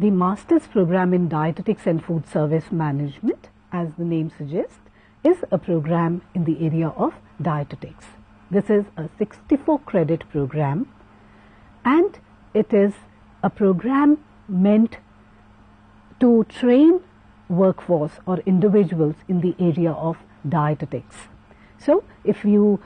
the Master's Program in Dietetics and Food Service Management, as the name suggests, is a program in the area of dietetics. This is a 64 credit program, and it is a program meant to train workforce or individuals in the area of dietetics. So if you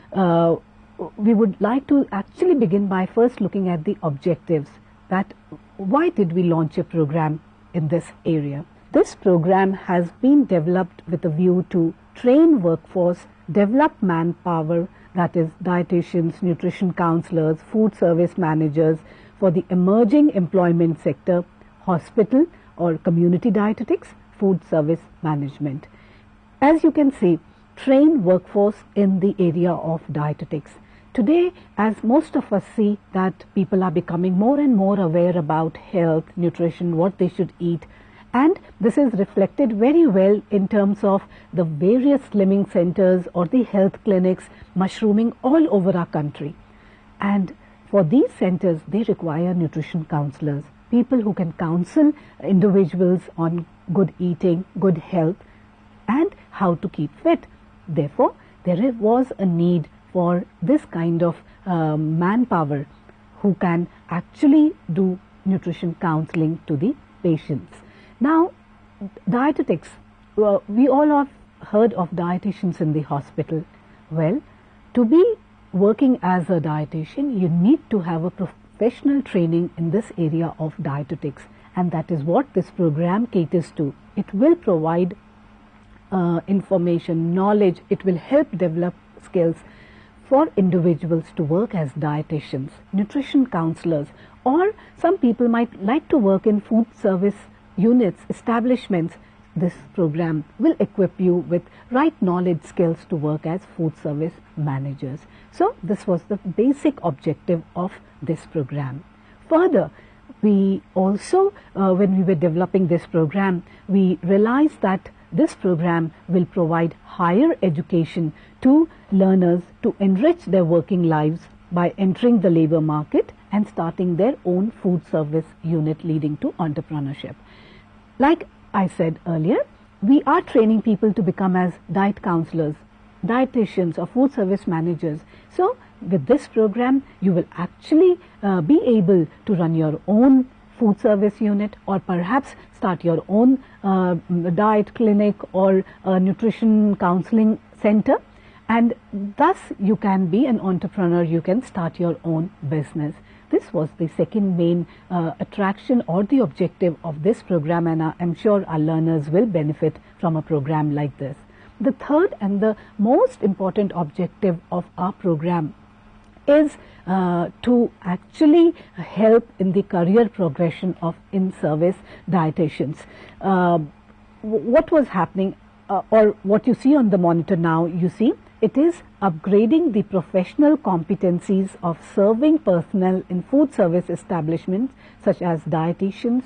we would like to actually begin by first looking at the objectives, that why did we launch a program in this area. This program has been developed with a view to train workforce, develop manpower, that is dietitians, nutrition counselors, food service managers for the emerging employment sector, hospital or community dietetics, food service management. As you can see, train workforce in the area of dietetics. Today, as most of us see that people are becoming more and more aware about health, nutrition, what they should eat, and this is reflected very well in terms of the various slimming centers or the health clinics mushrooming all over our country. And for these centers, they require nutrition counselors, people who can counsel individuals on good eating, good health, and how to keep fit. Therefore, there was a need for this kind of manpower who can actually do nutrition counseling to the patients. Now, dietetics, we all have heard of dietitians in the hospital. Well, to be working as a dietitian, you need to have a professional training in this area of dietetics, and that is what this program caters to. It will provide information, knowledge, it will help develop skills for individuals to work as dietitians, nutrition counselors, or some people might like to work in food service units, establishments. This program will equip you with right knowledge, skills to work as food service managers. So this was the basic objective of this program. Further, we also, when we were developing this program, we realized that this program will provide higher education to learners to enrich their working lives by entering the labor market and starting their own food service unit, leading to entrepreneurship. Like I said earlier, we are training people to become as diet counselors, dietitians or food service managers. So with this program, you will actually be able to run your own food service unit, or perhaps start your own diet clinic or nutrition counseling center, and thus you can be an entrepreneur, you can start your own business. This was the second main attraction or the objective of this program, and I'm sure our learners will benefit from a program like this. The third and the most important objective of our program is to actually help in the career progression of in-service dietitians. What was happening, or what you see on the monitor now, you see it is upgrading the professional competencies of serving personnel in food service establishments such as dietitians,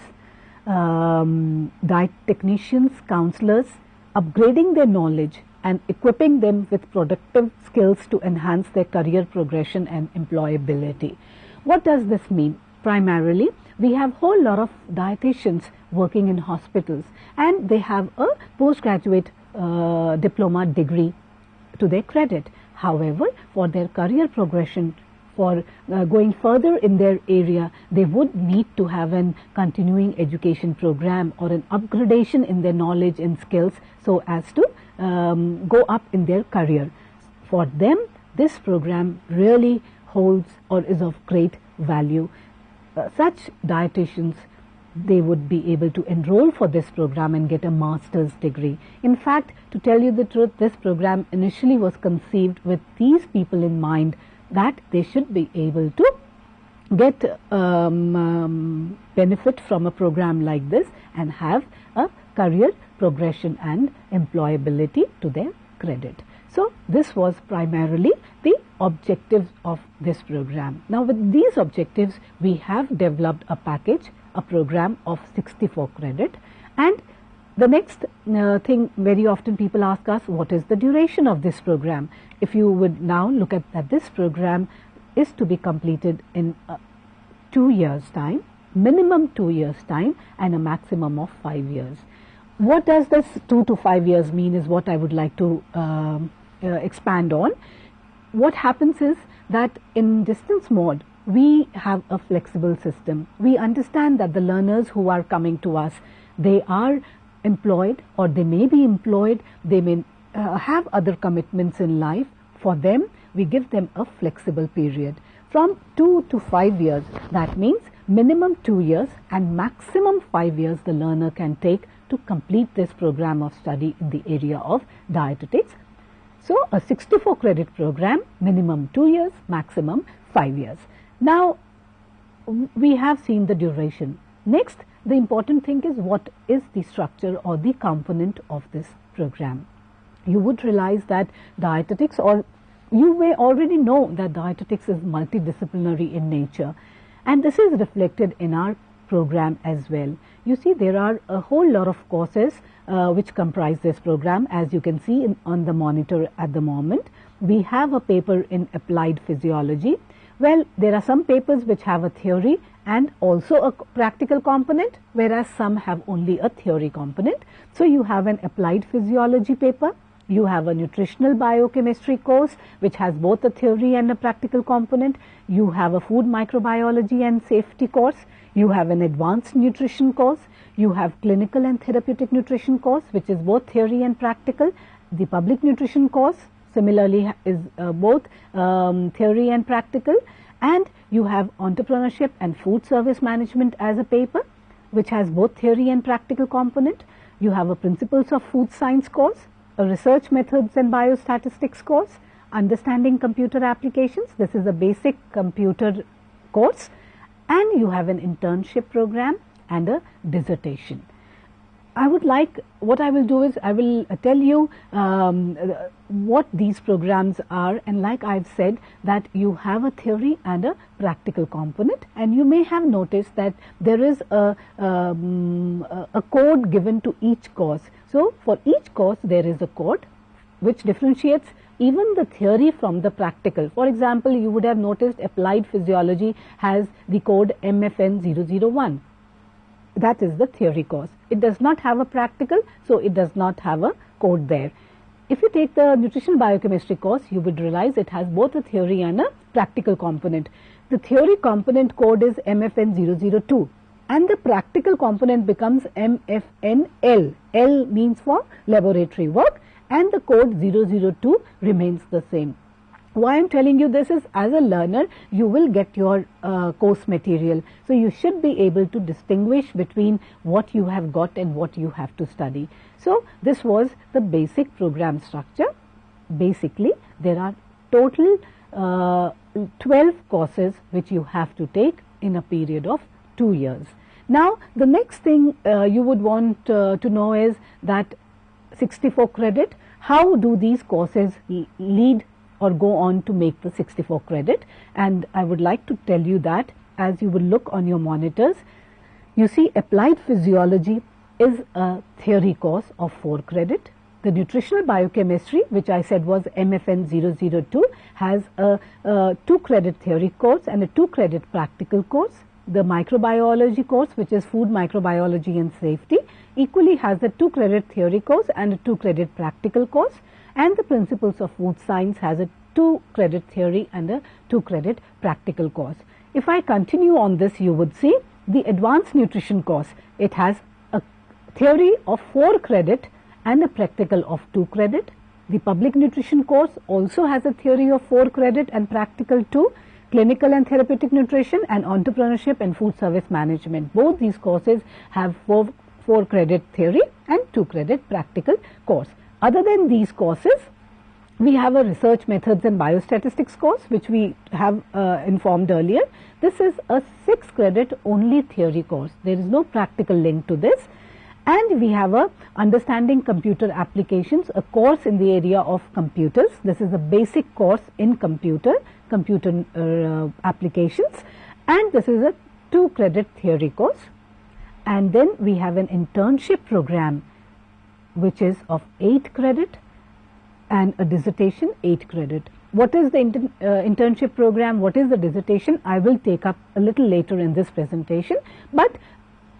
diet technicians, counselors, upgrading their knowledge and equipping them with productive skills to enhance their career progression and employability. What does this mean? Primarily, we have a whole lot of dietitians working in hospitals, and they have a postgraduate diploma degree to their credit. However, for their career progression, for going further in their area, they would need to have an continuing education program or an upgradation in their knowledge and skills so as to go up in their career. For them, this program really holds or is of great value. Such dietitians, they would be able to enroll for this program and get a master's degree. In fact, to tell you the truth, this program initially was conceived with these people in mind, that they should be able to get benefit from a program like this and have a career progression and employability to their credit. So this was primarily the objectives of this program. Now with these objectives, we have developed a package, a program of 64 credit, and the next thing, very often people ask us, what is the duration of this program? If you would now look at that, this program is to be completed in 2 years' time, minimum 2 years time and a maximum of 5 years. What does this 2 to 5 years mean is what I would like to expand on. What happens is that in distance mode, we have a flexible system. We understand that the learners who are coming to us, they are employed or they may be employed, they may have other commitments in life. For them, we give them a flexible period. From 2 to 5 years, that means minimum 2 years and maximum 5 years the learner can take to complete this program of study in the area of dietetics. So a 64 credit program, minimum 2 years, maximum 5 years. Now we have seen the duration. Next, the important thing is what is the structure or the component of this program. You would realize that dietetics, or you may already know that dietetics is multidisciplinary in nature, and this is reflected in our program as well. You see, there are a whole lot of courses which comprise this program. As you can see on the monitor at the moment, we have a paper in applied physiology. Well, there are some papers which have a theory and also a practical component, whereas some have only a theory component. So you have an applied physiology paper, you have a nutritional biochemistry course which has both a theory and a practical component, you have a food microbiology and safety course, you have an advanced nutrition course, you have clinical and therapeutic nutrition course which is both theory and practical. The public nutrition course similarly is both theory and practical, and you have entrepreneurship and food service management as a paper which has both theory and practical component. You have a principles of food science course, a research methods and biostatistics course, understanding computer applications, this is a basic computer course, and you have an internship program and a dissertation. What I will do is I will tell you what these programs are, and like I've said that you have a theory and a practical component, and you may have noticed that there is a code given to each course. So for each course there is a code which differentiates even the theory from the practical. For example, you would have noticed applied physiology has the code MFN001. That is the theory course. It does not have a practical, so it does not have a code there. If you take the nutritional biochemistry course, you would realize it has both a theory and a practical component. The theory component code is MFN002 and the practical component becomes MFNL. L means for laboratory work and the code 002 remains the same. Why I am telling you this is, as a learner you will get your course material, so you should be able to distinguish between what you have got and what you have to study. So this was the basic program structure. Basically there are total 12 courses which you have to take in a period of 2 years. Now the next thing you would want to know is that 64 credit, how do these courses lead or go on to make the 64 credit? And I would like to tell you that as you will look on your monitors, you see applied physiology is a theory course of 4 credit. The nutritional biochemistry, which I said was MFN002, has a 2 credit theory course and a 2 credit practical course. The microbiology course, which is food microbiology and safety, equally has a 2 credit theory course and a 2 credit practical course. And the principles of food science has a 2 credit theory and a 2 credit practical course. If I continue on this, you would see the advanced nutrition course. It has a theory of 4 credit and a practical of 2 credit. The public nutrition course also has a theory of 4 credit and practical 2. Clinical and therapeutic nutrition and entrepreneurship and food service management. Both these courses have 4 credit theory and 2 credit practical course. Other than these courses, we have a research methods and biostatistics course which we have informed earlier. This is a 6 credit only theory course. There is no practical link to this. And we have a understanding computer applications, a course in the area of computers. This is a basic course in computer applications, and this is a 2 credit theory course. And then we have an internship program which is of 8 credit and a dissertation 8 credit. what is the internship program, what is the dissertation, I will take up a little later in this presentation. But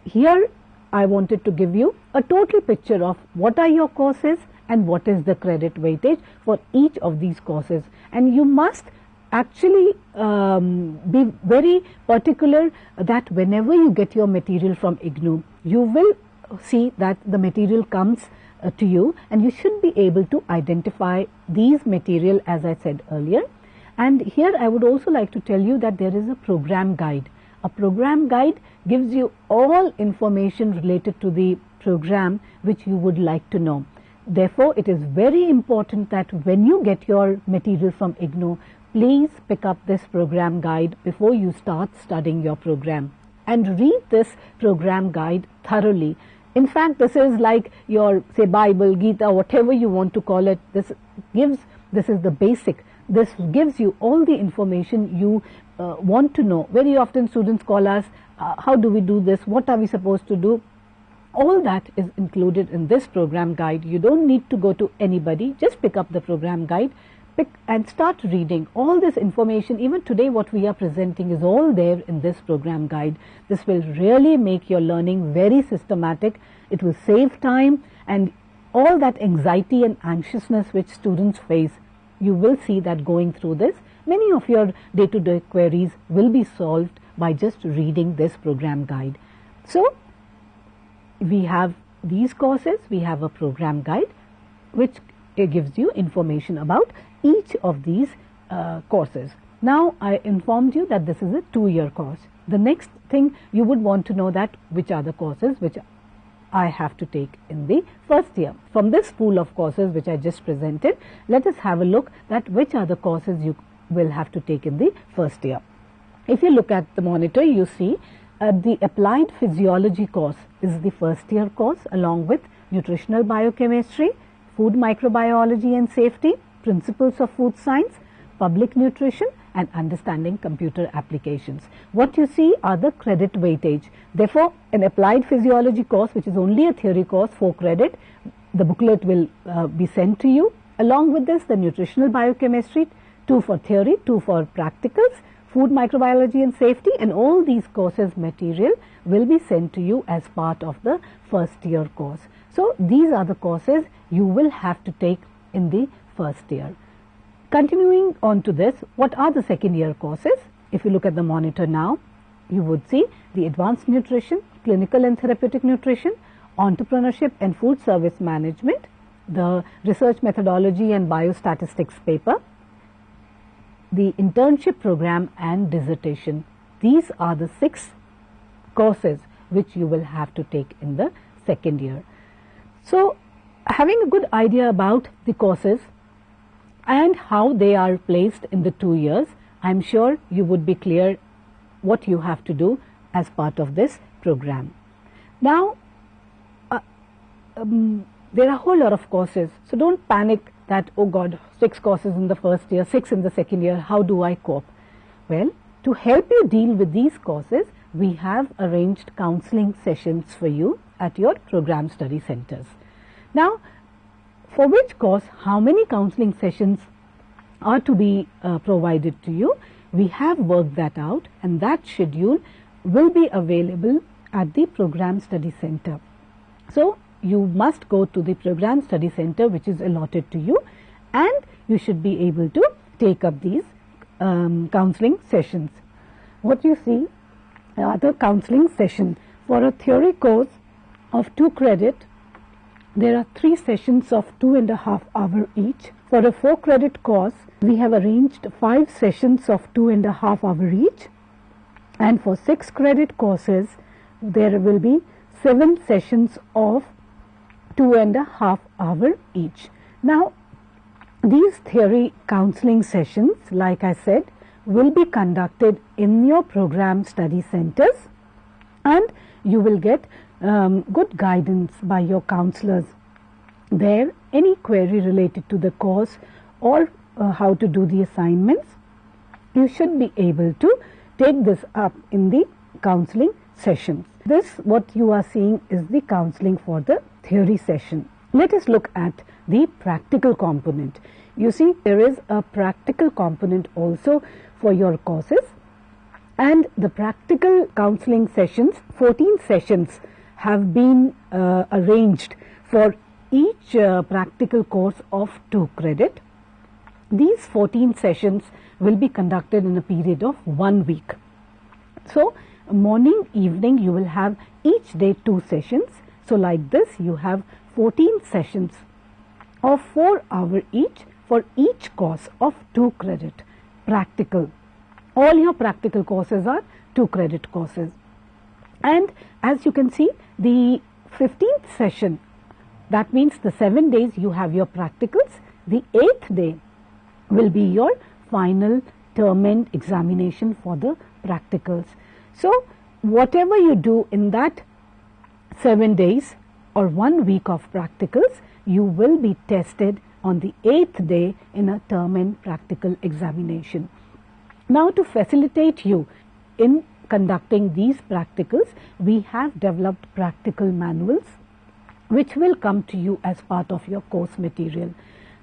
here I wanted to give you a total picture of what are your courses and what is the credit weightage for each of these courses. And you must actually be very particular that whenever you get your material from IGNOU, you will see that the material comes to you, and you should be able to identify these material, as I said earlier. And here I would also like to tell you that there is a program guide. A program guide gives you all information related to the program which you would like to know. Therefore, it is very important that when you get your material from IGNOU, please pick up this program guide before you start studying your program, and read this program guide thoroughly. In fact, this is like your, say, Bible, Gita, whatever you want to call it. This is the basic. This gives you all the information you want to know. Very often students call us, how do we do this? What are we supposed to do? All that is included in this program guide. You don't need to go to anybody. Just pick up the program guide, and start reading all this information. Even today what we are presenting is all there in this program guide. This will really make your learning very systematic. It will save time, and all that anxiety and anxiousness which students face, you will see that going through this, many of your day-to-day queries will be solved by just reading this program guide. So we have these courses, we have a program guide which gives you information about each of these courses. Now I informed you that this is a 2-year course. The next thing you would want to know that which are the courses which I have to take in the first year. From this pool of courses which I just presented, let us have a look at which are the courses you will have to take in the first year. If you look at the monitor, you see the Applied Physiology course is the first year course, along with Nutritional Biochemistry, Food Microbiology and Safety, Principles of Food Science, Public Nutrition, and Understanding Computer Applications. What you see are the credit weightage. Therefore, an Applied Physiology course, which is only a theory course, 4 credit, the booklet will be sent to you. Along with this, the Nutritional Biochemistry, 2 for theory, 2 for practicals, Food Microbiology and Safety, and all these courses material will be sent to you as part of the first year course. So these are the courses you will have to take in the first year. Continuing on to this, what are the second year courses? If you look at the monitor now, you would see the Advanced Nutrition, Clinical and Therapeutic Nutrition, Entrepreneurship and Food Service Management, the Research Methodology and Biostatistics paper, the Internship Programme and Dissertation. These are the 6 courses which you will have to take in the second year. So, having a good idea about the courses and how they are placed in the 2 years, I am sure you would be clear what you have to do as part of this program. Now, there are a whole lot of courses, so don't panic that, oh God, 6 courses in the first year, 6 in the second year, how do I cope? Well, to help you deal with these courses, we have arranged counseling sessions for you at your program study centers. Now, for which course, how many counseling sessions are to be provided to you, we have worked that out, and that schedule will be available at the program study center. So, you must go to the program study center which is allotted to you, and you should be able to take up these counseling sessions. What you see are the counseling sessions. For a theory course of 2 credit, there are 3 sessions of 2.5 hours each. For a 4 credit course, we have arranged 5 sessions of 2.5 hours each, and for 6 credit courses, there will be 7 sessions of 2.5 hours each. Now, these theory counseling sessions, like I said, will be conducted in your program study centers, and you will get good guidance by your counselors there. Any query related to the course or how to do the assignments, you should be able to take this up in the counseling sessions. This, what you are seeing, is the counseling for the theory session. Let us look at the practical component. You see, there is a practical component also for your courses, and the practical counseling sessions, 14 sessions have been arranged for each practical course of 2 credit. These 14 sessions will be conducted in a period of 1 week. So, morning, evening, you will have each day 2 sessions. So, like this, you have 14 sessions of 4 hours each for each course of 2 credit practical. All your practical courses are 2 credit courses. And as you can see, the 15th session, that means the 7 days you have your practicals, the 8th day will be your final term end examination for the practicals. So, whatever you do in that 7 days or 1 week of practicals, you will be tested on the 8th day in a term end practical examination. Now, to facilitate you in conducting these practicals, we have developed practical manuals which will come to you as part of your course material.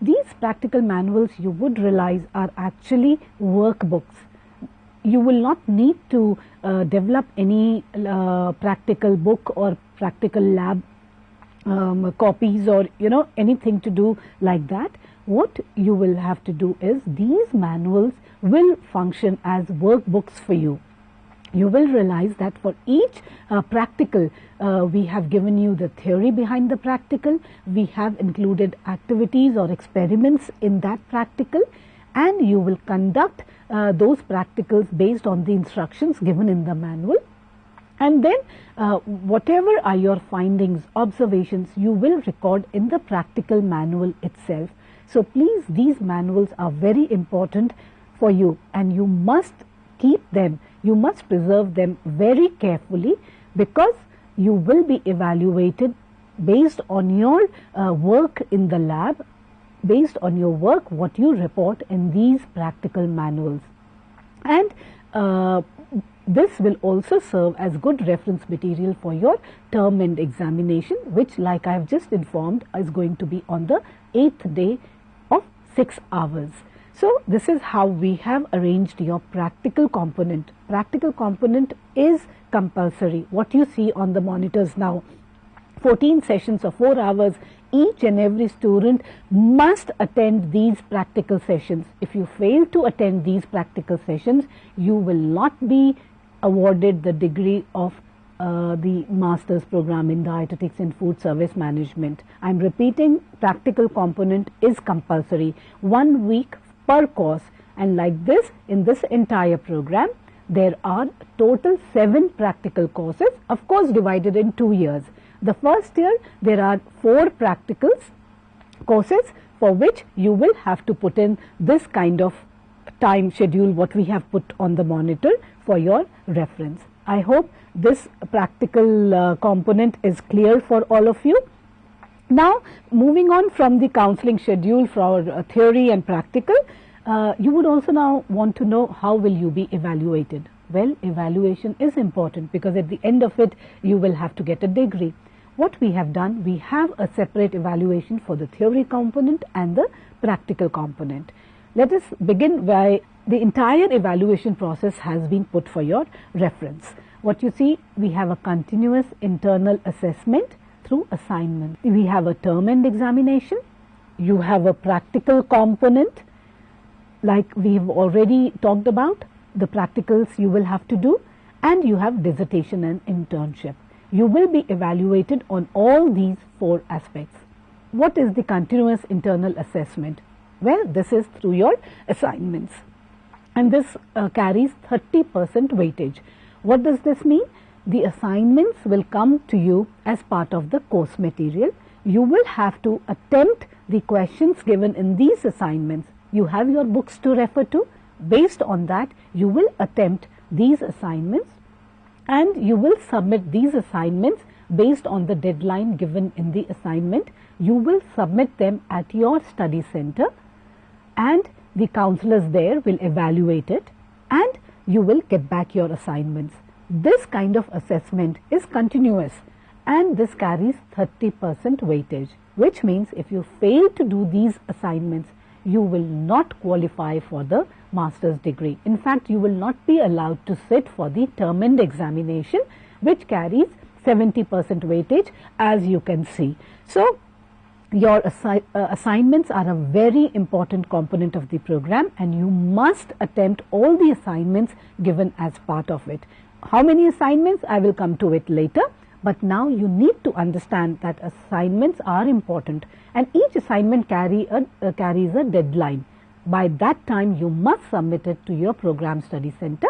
These practical manuals, you would realize, are actually workbooks. You will not need to develop any practical book or practical lab copies or anything to do like that. What you will have to do is, these manuals will function as workbooks for you. You will realize that for each practical, we have given you the theory behind the practical, we have included activities or experiments in that practical, and you will conduct those practicals based on the instructions given in the manual. And then whatever are your findings, observations, you will record in the practical manual itself. So please, these manuals are very important for you, and you must keep them, you must preserve them very carefully, because you will be evaluated based on your work in the lab, based on your work, what you report in these practical manuals. And this will also serve as good reference material for your term end examination, which, like I have just informed, is going to be on the 8th day of 6 hours. So, this is how we have arranged your practical component. Practical component is compulsory. What you see on the monitors now, 14 sessions of 4 hours, each and every student must attend these practical sessions. If you fail to attend these practical sessions, you will not be awarded the degree of the master's program in dietetics and food service management. I am repeating, practical component is compulsory, 1 week per course, and like this, in this entire program, there are total 7 practical courses, of course divided in 2 years. The first year, there are 4 practicals courses for which you will have to put in this kind of time schedule, what we have put on the monitor for your reference. I hope this practical component is clear for all of you. Now, moving on from the counseling schedule for theory and practical, you would also now want to know, how will you be evaluated? Well, evaluation is important, because at the end of it, you will have to get a degree. What we have done, we have a separate evaluation for the theory component and the practical component. Let us begin by the entire evaluation process has been put for your reference. What you see, we have a continuous internal assessment through assignment. We have a term end examination. You have a practical component, like we've already talked about, the practicals you will have to do, and you have dissertation and internship. You will be evaluated on all these 4 aspects. What is the continuous internal assessment? Well, this is through your assignments, and this carries 30% weightage. What does this mean? The assignments will come to you as part of the course material. You will have to attempt the questions given in these assignments. You have your books to refer to. Based on that, you will attempt these assignments, and you will submit these assignments based on the deadline given in the assignment. You will submit them at your study center, and the counselors there will evaluate it, and you will get back your assignments. This kind of assessment is continuous, and this carries 30% weightage, which means if you fail to do these assignments, you will not qualify for the master's degree. In fact, you will not be allowed to sit for the term end examination, which carries 70% weightage, as you can see. So, your assignments are a very important component of the program, and you must attempt all the assignments given as part of it. How many assignments? I will come to it later. But now you need to understand that assignments are important, and each assignment carries a deadline. By that time, you must submit it to your program study center,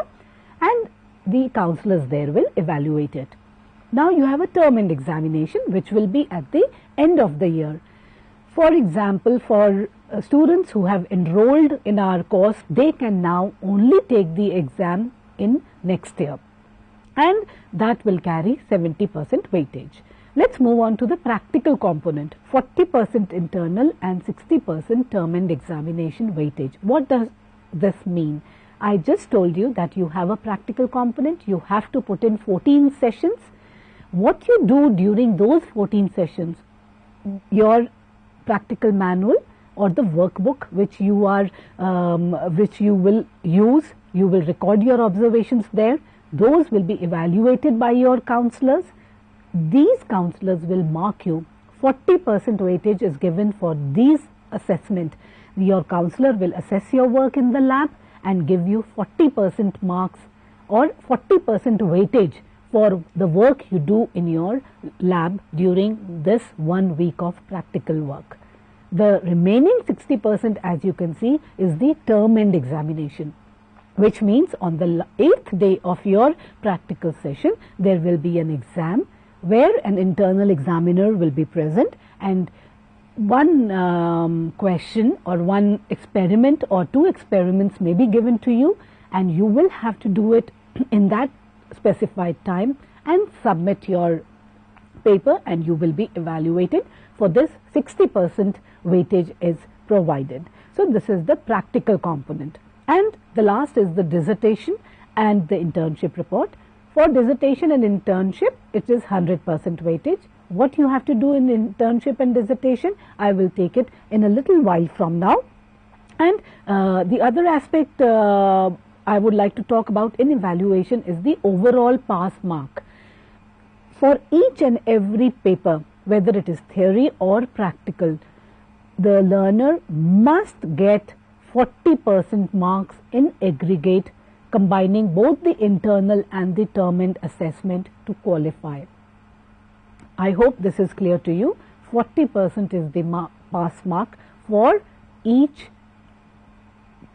and the counselors there will evaluate it. Now you have a term end examination, which will be at the end of the year. For example, for students who have enrolled in our course, they can now only take the exam in next year, and that will carry 70% weightage. Let's move on to the practical component, 40% internal and 60% term end examination weightage. What does this mean? I just told you that you have a practical component, you have to put in 14 sessions. What you do during those 14 sessions, your practical manual or the workbook which you will use, you will record your observations there. Those will be evaluated by your counselors. These counselors will mark you. 40% weightage is given for these assessment. Your counselor will assess your work in the lab and give you 40% marks or 40% weightage for the work you do in your lab during this 1 week of practical work. The remaining 60%, as you can see, is the term end examination, which means on the 8th day of your practical session, there will be an exam where an internal examiner will be present, and one question or one experiment or 2 experiments may be given to you, and you will have to do it in that specified time and submit your paper, and you will be evaluated. For this, 60% weightage is provided. So this is the practical component. And the last is the dissertation and the internship report. For dissertation and internship, it is 100% weightage. What you have to do in internship and dissertation, I will take it in a little while from now. And the other aspect I would like to talk about in evaluation is the overall pass mark. For each and every paper, whether it is theory or practical, the learner must get 40% marks in aggregate, combining both the internal and the term end assessment to qualify. I hope this is clear to you. 40% is the pass mark for each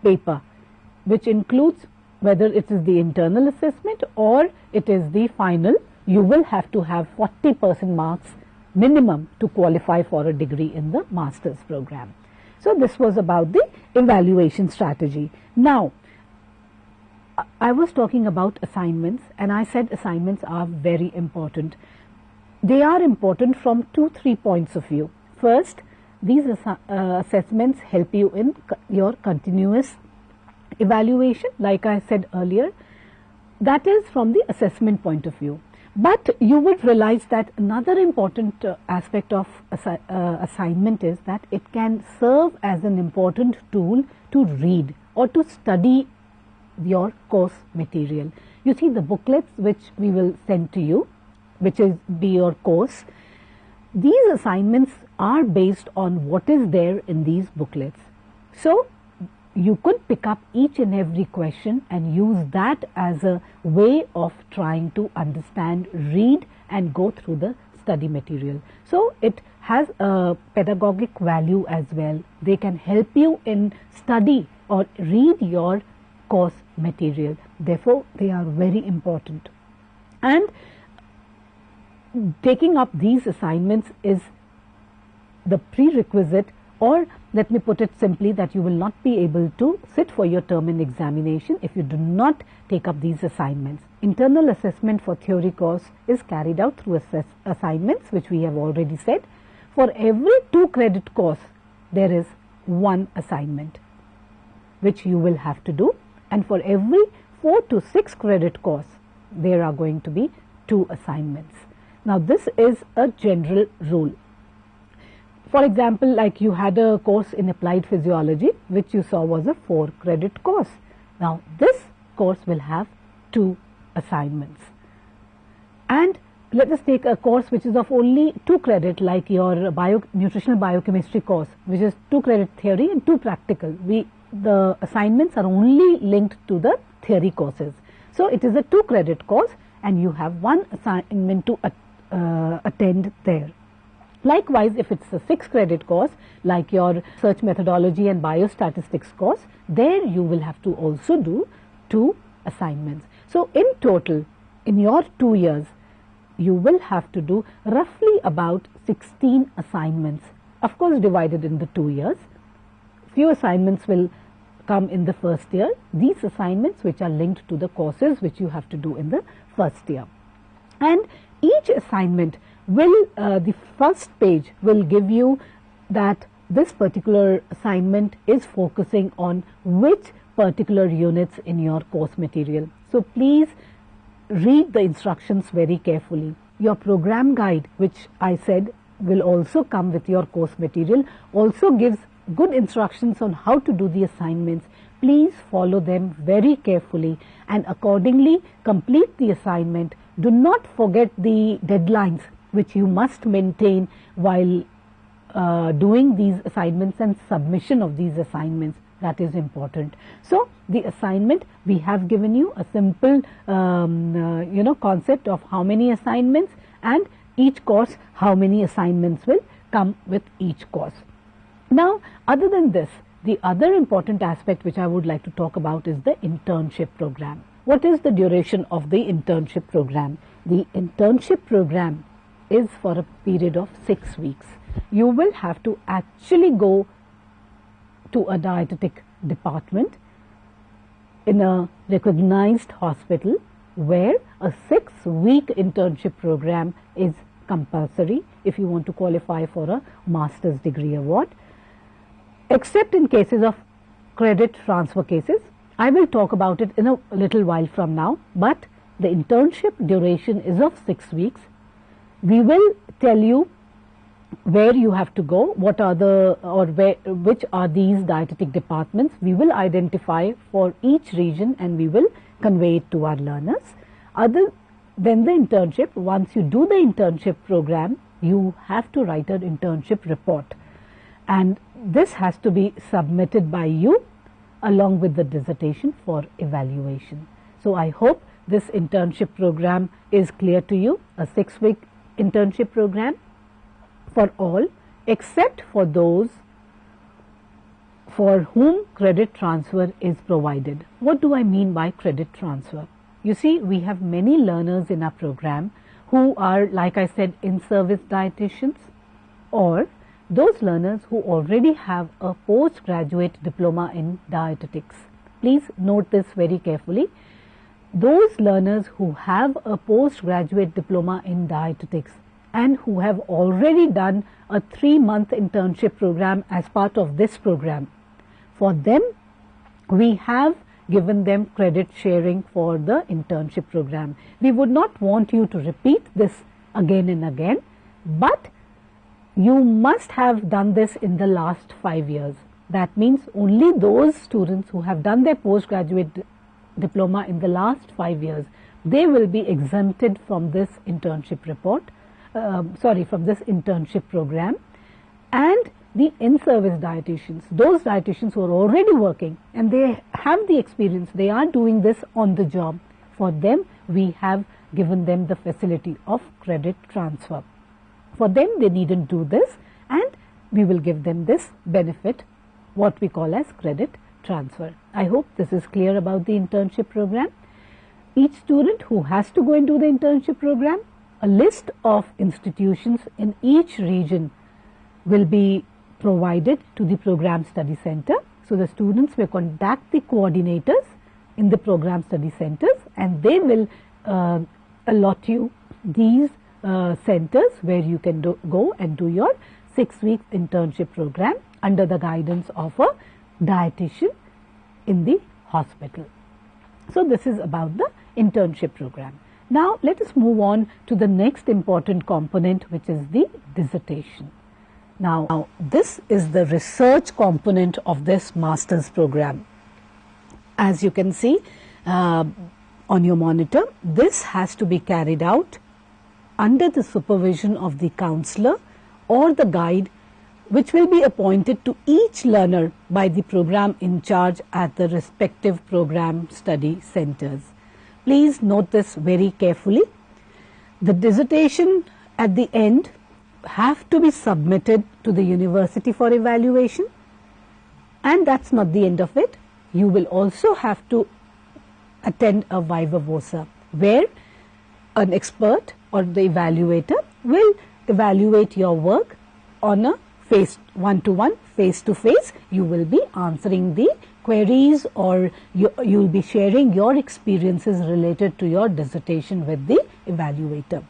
paper, which includes whether it is the internal assessment or it is the final. You will have to have 40% marks minimum to qualify for a degree in the master's program. So this was about the evaluation strategy. Now, I was talking about assignments, and I said assignments are very important. They are important from 2-3 points of view. First, these assessments help you in your continuous evaluation, like I said earlier. That is from the assessment point of view. But you would realize that another important aspect of assignment is that it can serve as an important tool to read or to study your course material. You see the booklets which we will send to you, which is be your course. These assignments are based on what is there in these booklets. So you could pick up each and every question and use that as a way of trying to understand, read and go through the study material. So it has a pedagogic value as well. They can help you in study or read your course material. Therefore, they are very important. And taking up these assignments is the prerequisite, or let me put it simply, that you will not be able to sit for your term end examination if you do not take up these assignments. Internal assessment for theory course is carried out through assignments, which we have already said. For every 2 credit course, there is 1 assignment which you will have to do, and for every 4 to 6 credit course, there are going to be 2 assignments. Now this is a general rule. For example, like you had a course in applied physiology which you saw was a 4-credit course. Now this course will have 2 assignments. And let us take a course which is of only 2 credit, like your nutritional biochemistry course, which is 2 credit theory and 2 practical. The assignments are only linked to the theory courses. So it is a 2 credit course and you have 1 assignment to attend there. Likewise, if it's a 6 credit course, like your search methodology and biostatistics course, there you will have to also do 2 assignments. So in total, in your 2 years, you will have to do roughly about 16 assignments, of course divided in the 2 years. Few assignments will come in the first year, these assignments which are linked to the courses which you have to do in the first year. And each assignment will, the first page will give you that this particular assignment is focusing on which particular units in your course material. So please read the instructions very carefully. Your program guide, which I said will also come with your course material, also gives good instructions on how to do the assignments. Please follow them very carefully and accordingly complete the assignment. Do not forget the deadlines which you must maintain while doing these assignments and submission of these assignments. That is important. So the assignment, we have given you a simple concept of how many assignments, and each course how many assignments will come with each course. Now other than this, the other important aspect which I would like to talk about is the internship program. What is the duration of the internship program? The internship program is for a period of 6 weeks. You will have to actually go to a dietetic department in a recognized hospital where a 6-week internship program is compulsory if you want to qualify for a master's degree award, except in cases of credit transfer cases. I will talk about it in a little while from now, but the internship duration is of 6 weeks. We will tell you where you have to go, what are which are these dietetic departments. We will identify for each region and we will convey it to our learners. Other than the internship, once you do the internship program, you have to write an internship report, and this has to be submitted by you along with the dissertation for evaluation. So I hope this internship program is clear to you, a 6-week internship program for all except for those for whom credit transfer is provided. What do I mean by credit transfer? You see, we have many learners in our program who are, like I said, in-service dietitians, or those learners who already have a postgraduate diploma in dietetics. Please note this very carefully. Those learners who have a postgraduate diploma in dietetics and who have already done a 3-month internship program as part of this program, for them we have given them credit sharing for the internship program. We would not want you to repeat this again and again, but you must have done this in the last 5 years. That means only those students who have done their postgraduate diploma in the last 5 years, they will be exempted from this internship report. From this internship program. And the in-service dietitians, those dietitians who are already working and they have the experience, they are doing this on the job, for them we have given them the facility of credit transfer. For them, they needn't do this, and we will give them this benefit, what we call as credit transfer. I hope this is clear about the internship program. Each student who has to go and do the internship program, a list of institutions in each region will be provided to the program study center. So the students will contact the coordinators in the program study centers, and they will allot you these centers where you can go and do your 6-week internship program under the guidance of a dietitian in the hospital. So this is about the internship program. Now let us move on to the next important component, which is the dissertation. Now this is the research component of this master's program. As you can see on your monitor, this has to be carried out under the supervision of the counselor or the guide, which will be appointed to each learner by the program in charge at the respective program study centers. Please note this very carefully. The dissertation at the end have to be submitted to the university for evaluation, and that's not the end of it. You will also have to attend a viva voce, where an expert or the evaluator will evaluate your work on a one-to-one, face-to-face. You will be answering the queries, or you will be sharing your experiences related to your dissertation with the evaluator.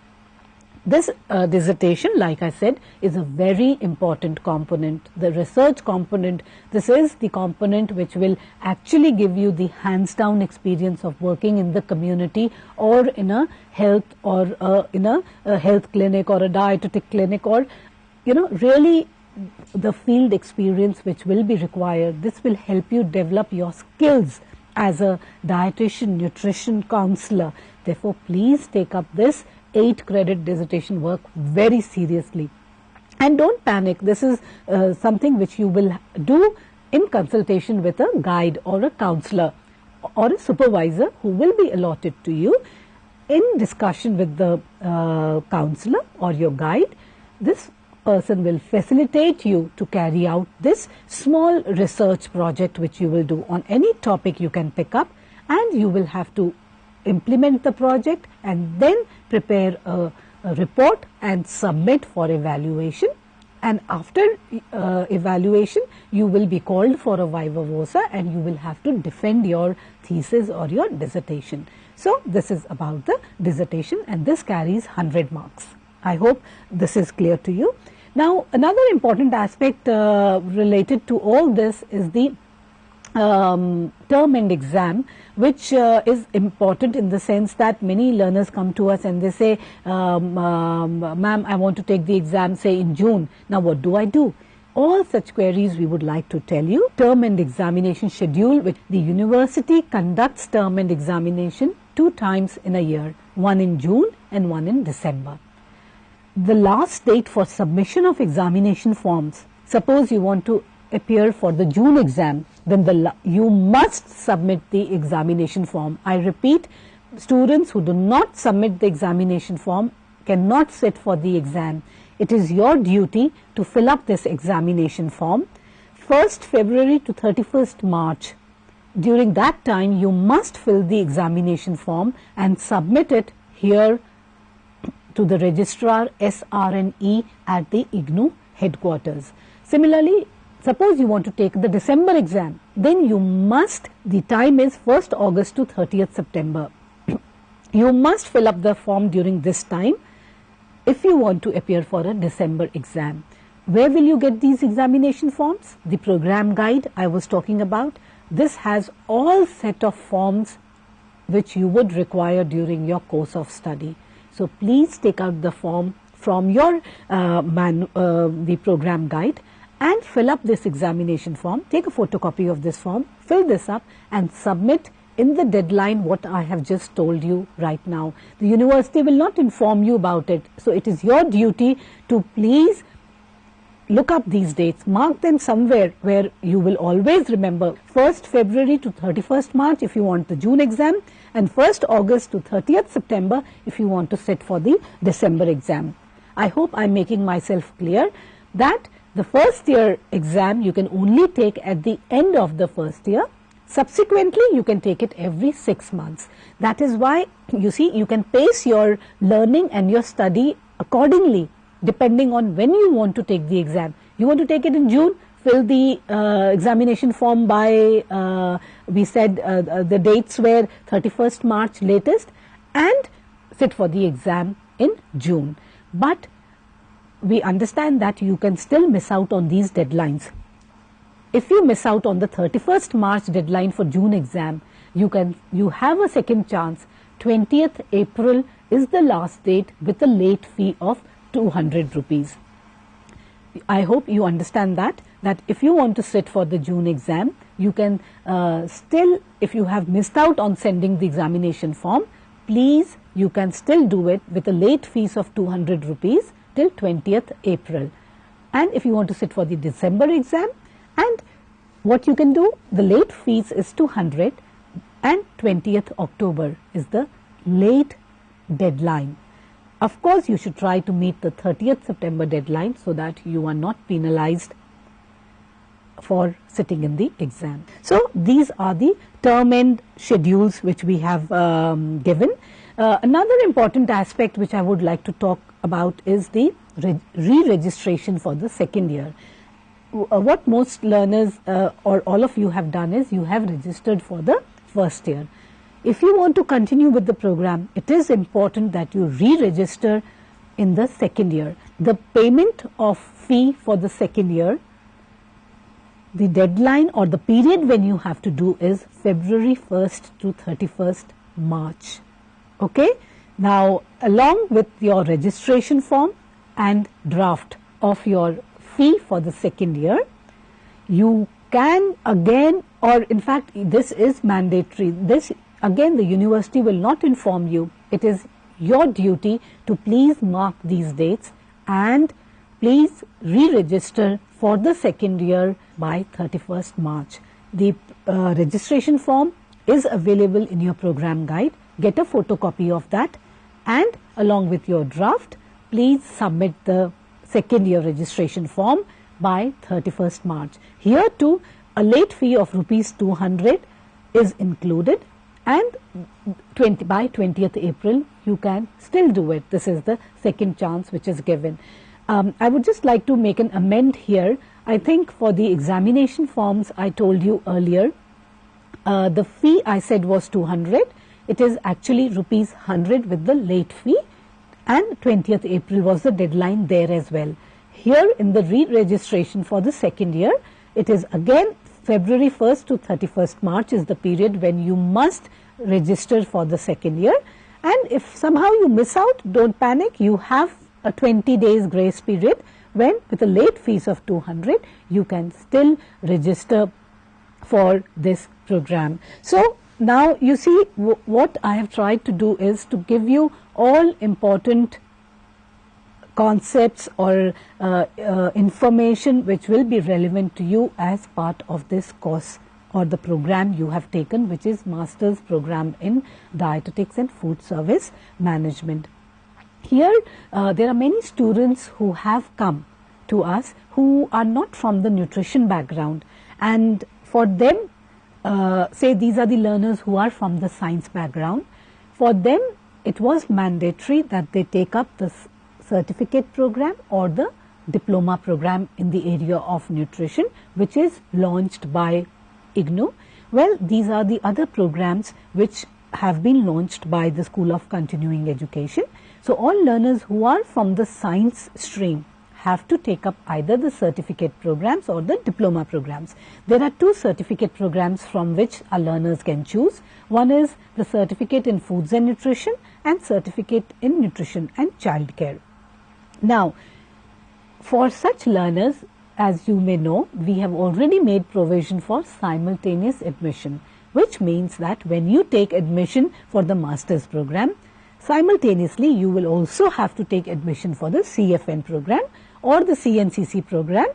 This dissertation, like I said, is a very important component, the research component. This is the component which will actually give you the hands-down experience of working in the community, or in a health, or in a health clinic, or a dietetic clinic, or really the field experience which will be required. This will help you develop your skills as a dietitian, nutrition counselor. Therefore, please take up this 8-credit dissertation work very seriously, and don't panic. This is something which you will do in consultation with a guide or a counselor or a supervisor who will be allotted to you. In discussion with the counselor or your guide, this person will facilitate you to carry out this small research project which you will do on any topic you can pick up, and you will have to implement the project and then prepare a report and submit for evaluation. And after evaluation, you will be called for a viva voce, and you will have to defend your thesis or your dissertation. So this is about the dissertation, and this carries 100 marks. I hope this is clear to you. Now, another important aspect related to all this is the term end exam, which is important in the sense that many learners come to us and they say, ma'am, I want to take the exam, say in June. Now what do I do? All such queries we would like to tell you. Term end examination schedule, which the university conducts term end examination 2 times in a year, one in June and one in December. The last date for submission of examination forms, suppose you want to appear for the June exam, then you must submit the examination form. I repeat, students who do not submit the examination form cannot sit for the exam. It is your duty to fill up this examination form 1st February to 31st March. During that time, you must fill the examination form and submit it here to the registrar SRNE at the IGNOU headquarters. Similarly, suppose you want to take the December exam, then you must, the time is 1st August to 30th September. You must fill up the form during this time if you want to appear for a December exam. Where will you get these examination forms? The program guide I was talking about. This has all set of forms which you would require during your course of study. So please take out the form from your the program guide and fill up this examination form. Take a photocopy of this form, fill this up and submit in the deadline what I have just told you right now. The university will not inform you about it. So it is your duty to please look up these dates, mark them somewhere where you will always remember. 1st February to 31st March if you want the June exam, and 1st August to 30th September if you want to sit for the December exam. I hope I am making myself clear that the first year exam you can only take at the end of the first year. Subsequently, you can take it every 6 months. That is why, you see, you can pace your learning and your study accordingly, depending on when you want to take the exam. You want to take it in June, fill the examination form by, we said the dates were 31st March latest, and sit for the exam in June. But we understand that you can still miss out on these deadlines. If you miss out on the 31st March deadline for June exam, you have a second chance 20th April is the last date with a late fee of 200 rupees. I hope you understand that if you want to sit for the June exam, you can still, if you have missed out on sending the examination form, please, you can still do it with a late fees of 200 rupees till 20th April. And if you want to sit for the December exam, and what you can do, the late fees is 200 and 20th October is the late deadline. Of course, you should try to meet the 30th September deadline so that you are not penalized for sitting in the exam. So, these are the term end schedules which we have given. Another important aspect which I would like to talk about is the re-registration for the second year. What most learners or all of you have done is you have registered for the first year. If you want to continue with the program, it is important that you re-register in the second year. The payment of fee for the second year, the deadline or the period when you have to do is February 1st to 31st March. Okay? Now, along with your registration form and draft of your fee for the second year, you can again, or in fact this is mandatory, this again the university will not inform you. It is your duty to please mark these dates and please re-register for the second year by 31st March. The registration form is available in your program guide. Get a photocopy of that and along with your draft, please submit the second year registration form by 31st March. Here too, a late fee of rupees 200 is included, and by 20th April you can still do it. This is the second chance which is given. I would just like to make an amend here. I think for the examination forms I told you earlier, the fee I said was 200. It is actually rupees 100 with the late fee, and 20th April was the deadline there as well. Here in the re-registration for the second year, it is again February 1st to 31st March is the period when you must register for the second year, and if somehow you miss out, don't panic, you have a 20 days grace period when with a late fees of 200 you can still register for this program. So now you see what I have tried to do is to give you all important concepts or information which will be relevant to you as part of this course or the program you have taken, which is Master's Program in Dietetics and Food Service Management. Here there are many students who have come to us who are not from the nutrition background, and for them, say these are the learners who are from the science background, for them it was mandatory that they take up the certificate program or the diploma program in the area of nutrition, which is launched by IGNOU. Well, these are the other programs which have been launched by the School of Continuing Education. So all learners who are from the science stream have to take up either the certificate programs or the diploma programs. There are two certificate programs from which our learners can choose. One is the certificate in foods and nutrition and certificate in nutrition and childcare. Now, for such learners, as you may know, we have already made provision for simultaneous admission, which means that when you take admission for the master's program, simultaneously you will also have to take admission for the CFN program or the CNCC program,